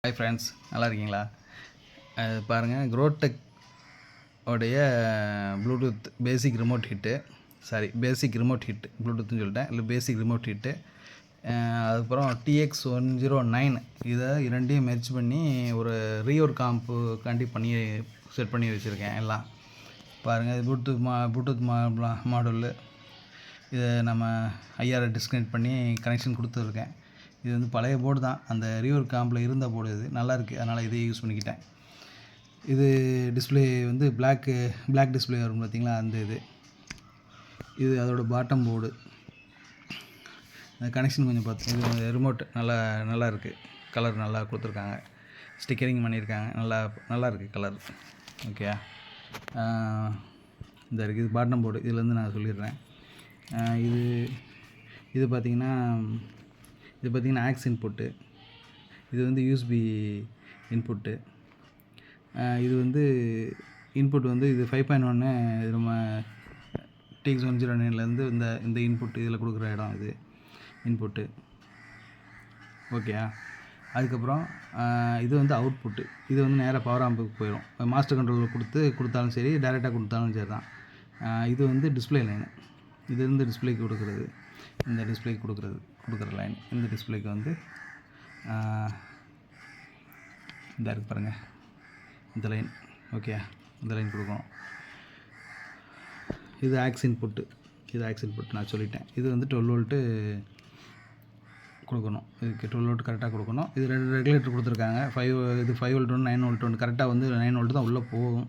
Hi friends, நல்லா இருக்கீங்களா? பாருங்கள், க்ரோடெக் உடைய ப்ளூடூத் பேசிக் ரிமோட் ஹிட்டு ப்ளூடூத்னு சொல்லிட்டேன், இல்லை பேசிக் ரிமோட் ஹிட்டு. அதுக்கப்புறம் TX109 இதை இரண்டையும் மெர்ஜ் பண்ணி ஒரு ரீவர் காம்புக்காண்டி செட் பண்ணி வச்சுருக்கேன். எல்லாம் பாருங்கள், இது ப்ளூடூத் மாடலு. இதை நம்ம IR டிஸ்கனெக்ட் பண்ணி கனெக்ஷன் கொடுத்துருக்கேன். இது வந்து பழைய போர்டு தான், அந்த ரீவர் காம்பில் இருந்த போர்டு. இது நல்லாயிருக்கு, அதனால் இதையே யூஸ் பண்ணிக்கிட்டேன். இது டிஸ்பிளே வந்து பிளாக் டிஸ்பிளே வரும் பார்த்திங்களா, அந்த இது அதோட பாட்டம் போர்டு. அந்த கனெக்ஷன் கொஞ்சம் பார்த்து, இது ரிமோட் நல்லா இருக்குது. கலர் நல்லா கொடுத்துருக்காங்க, ஸ்டிக்கரிங் பண்ணியிருக்காங்க. நல்லா இருக்குது கலர். ஓகே, இந்த இருக்குது இது பாட்டம் போர்டு. இதுலேருந்து நான் சொல்லிடுறேன். இது பார்த்திங்கன்னா ஆக்ஸ் இன்புட்டு. இது வந்து USB இன்புட்டு. இது வந்து இன்புட் வந்து இது 5.1. இது நம்ம TX109லேருந்து இந்த இன்புட் இதில் கொடுக்குற இடம் இது இன்புட்டு. ஓகே, அதுக்கப்புறம் இது வந்து அவுட்புட்டு. இது வந்து நேராக பவர் ஆம்புக்கு போயிடும். மாஸ்டர் கண்ட்ரோலில் கொடுத்தாலும் சரி, டைரெக்டாக கொடுத்தாலும் சரி தான். இது வந்து டிஸ்பிளே லைனு. இது வந்து டிஸ்பிளேக்கு கொடுக்குறது, இந்த டிஸ்பிளேக்கு கொடுக்குற லைன். இந்த டிஸ்பிளேக்கு வந்து இந்த இருக்கு பாருங்கள், இந்த லைன். ஓகே, இந்த லைன் கொடுக்கணும். இது ஆக்ஸ் இன்புட்டு. நான் சொல்லிட்டேன். இது வந்து 12 வோல்ட்டு கொடுக்கணும். இதுக்கு 12 வோல்ட் கரெக்டாக கொடுக்கணும். இது 2 ரெகுலேட்டர் கொடுத்துருக்காங்க. 5 வோல்ட் ஒன்று, 9 வோல்ட் ஒன்று. கரெக்டாக வந்து 9 வோல்ட் தான் உள்ளே போகும்.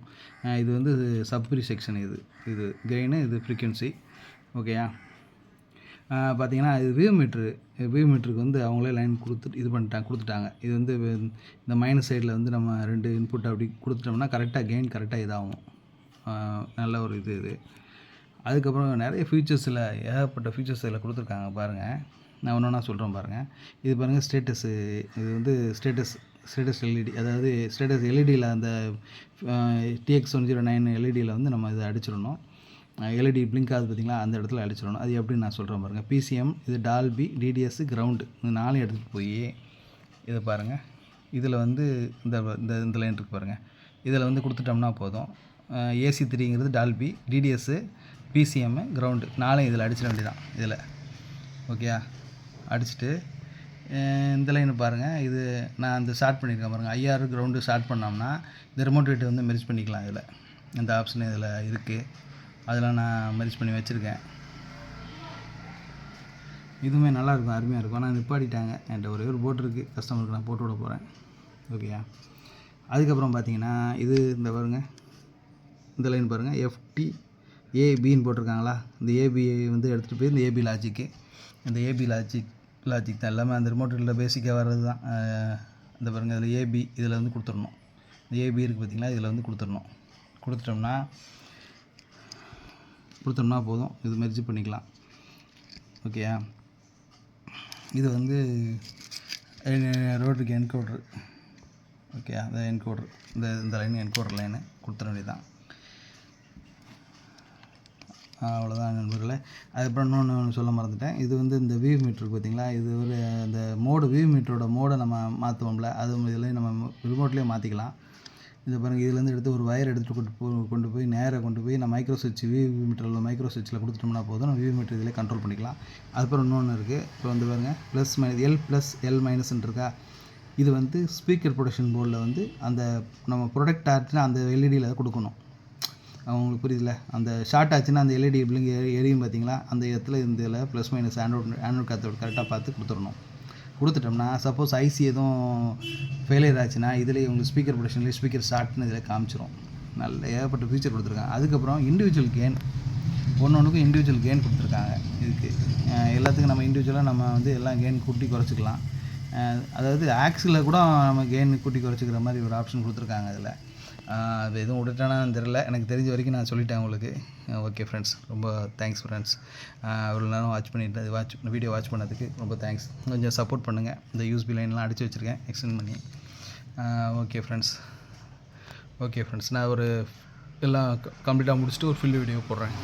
இது வந்து சப்ரி செக்ஷன். இது கெயின், இது ஃப்ரீக்வன்சி. ஓகேயா, பார்த்திங்கன்னா இது வியூ மீட்டருக்கு வந்து அவங்களே லைன் கொடுத்துட்டாங்க. இது வந்து இந்த மைனஸ் சைடில் வந்து நம்ம 2 இன்புட் அப்படி கொடுத்துட்டோம்னா கரெக்டாக கெயின் கரெக்டாக இதாகும். நல்ல ஒரு இது. அதுக்கப்புறம் நிறைய ஃபீச்சர்ஸில் ஏகப்பட்ட ஃபீச்சர்ஸ் இதில் கொடுத்துருக்காங்க. பாருங்கள், நான் ஒன்றா சொல்கிறேன் பாருங்கள். இது பாருங்கள், ஸ்டேட்டஸு. இது வந்து ஸ்டேட்டஸ் LED. அதாவது ஸ்டேட்டஸ் LEDயில் அந்த TX109 LEDயில் வந்து நம்ம இதை அடிச்சிடணும். LED பிளிங்க் ஆகுது பார்த்திங்களா, அந்த இடத்துல அடிச்சிடணும். அது எப்படின்னு நான் சொல்கிறேன் பாருங்கள். PCM, இது டால்பி, DDS, கிரவுண்டு, இந்த 4 எடுத்துகிட்டு போய் இதை பாருங்கள். இதில் வந்து இந்த லைன் இருக்குது பாருங்கள். இதில் வந்து கொடுத்துட்டோம்னா போதும். AC3ங்கிறது டால்பி, DDS, PCM, கிரவுண்டு 4 இதில் அடிச்சிட வேண்டியதான் இதில். ஓகே, அடிச்சுட்டு இந்த லைன் பாருங்கள். இது நான் அந்த ஸ்டார்ட் பண்ணியிருக்கேன் பாருங்கள். IR கிரவுண்டு ஸ்டார்ட் பண்ணோம்னா இந்த ரிமோட் வீட்டு வந்து மெர்ஜ் பண்ணிக்கலாம். இதில் இந்த ஆப்ஷன் இதில் இருக்குது. அதெல்லாம் நான் மெர்ஜ் பண்ணி வச்சுருக்கேன். இதுவுமே நல்லாயிருக்கும், அருமையாக இருக்கும். ஆனால் நிப்பாட்டிட்டாங்க. என்கிட்ட ஒரே ஒரு போட் இருக்குது, கஸ்டமருக்கு நான் போட்டு விட போகிறேன். ஓகேயா, அதுக்கப்புறம் பார்த்தீங்கன்னா இது இந்த பாருங்கள், இந்த லைன் பாருங்கள். FTABன்னு போட்டிருக்காங்களா, இந்த AB வந்து எடுத்துகிட்டு போய் இந்த AB லாஜிக்கு, இந்த AB லாஜிக் தான் எல்லாமே அந்த ரிமோட்டில் பேசிக்காக வர்றது தான். இந்த பாருங்கள், இதில் AB இதில் வந்து கொடுத்துடணும். இந்த AB இருக்குது பார்த்திங்களா, இதில் வந்து கொடுத்தோம்னா போதும். இது மெர்ஜ் பண்ணிக்கலாம். ஓகேயா, இது வந்து ரோட்டுக்கு என்கோடர். ஓகே, அந்த என்கோடர், இந்த லைன் என்கோடர் லைனு கொடுத்துட வேண்டியதான். அவ்வளோதான் நண்பர்களே. அதுக்கப்புறம் இன்னொன்று சொல்ல மறந்துட்டேன். இது வந்து இந்த வியூ மீட்டருக்கு பார்த்திங்களா, இது ஒரு அந்த வியூ மீட்டரோட மோடை நம்ம மாற்றுவோம்ல, அது இதில் நம்ம ரிமோட்லேயே மாற்றிக்கலாம். இது பாருங்கள், இதுலேருந்து எடுத்து ஒரு வயர் எடுத்துகிட்டு கொண்டு போய் நேராக கொண்டு போய் நம்ம மைக்ரோ சுவிட்சில் கொடுத்துட்டோம்னா போதும். நம்ம வியூ மீட்டர் இதில் கண்ட்ரோல் பண்ணிக்கலாம். அதுக்கப்புறம் இன்னொன்று இருக்குது. இப்போ வந்து பாருங்கள், L+L- இருக்கா. இது வந்து ஸ்பீக்கர் ப்ரொடக்ஷன் போர்டில் வந்து அந்த நம்ம ப்ரொடக்ட் ஆச்சுன்னா அந்த LEDயில் கொடுக்கணும். அவங்களுக்கு புரியுதுல, அந்த ஷார்ட் ஆச்சுன்னா அந்த LED பிளிங் எரியும் பார்த்திங்களா, அந்த இடத்துல இந்த இதில் ப்ளஸ் ஆண்ட்ராய்டு கார்டோட கரெக்டாக பார்த்து கொடுத்துட்டோம்னா சப்போஸ் IC எதுவும் ஃபெயிலியர் ஆச்சுன்னா இதில் உங்களுக்கு ஸ்பீக்கர் ப்ரொடக்ஷன்லேயே ஸ்பீக்கர் ஷார்ட்னு இதில் காமிச்சிரும். நல்ல ஏகப்பட்ட ஃபீச்சர் கொடுத்துருக்காங்க. அதுக்கப்புறம் இண்டிவிஜுவல் கெயின், ஒன்றுக்கும் இண்டிவிஜுவல் கெயின் கொடுத்துருக்காங்க. இதுக்கு எல்லாத்துக்கும் நம்ம இண்டிவிஜுவலாக நம்ம வந்து எல்லாம் கெயின் கூட்டி குறைச்சிக்கலாம். அதாவது ஆக்ஸில் கூட நம்ம கெயின் கூட்டி குறைச்சிக்கிற மாதிரி ஒரு ஆப்ஷன் கொடுத்துருக்காங்க இதில். அது எதுவும் விட்டுட்டானான்னு தெரில, எனக்கு தெரிஞ்ச வரைக்கும் நான் சொல்லிட்டேன் உங்களுக்கு. ஓகே ஃப்ரெண்ட்ஸ், ரொம்ப தேங்க்ஸ் ஃப்ரெண்ட்ஸ். இவ்வளோ நேரம் வீடியோ வாட்ச் பண்ணதுக்கு ரொம்ப தேங்க்ஸ். கொஞ்சம் சப்போர்ட் பண்ணுங்கள். இந்த USB லைன்லாம் அடித்து வச்சுருக்கேன் எக்ஸ்டெண்ட் பண்ணி. ஓகே ஃப்ரெண்ட்ஸ், நான் ஒரு எல்லாம் கம்ப்ளீட்டாக முடிச்சுட்டு ஒரு ஃபுல் வீடியோ போடுறேன்.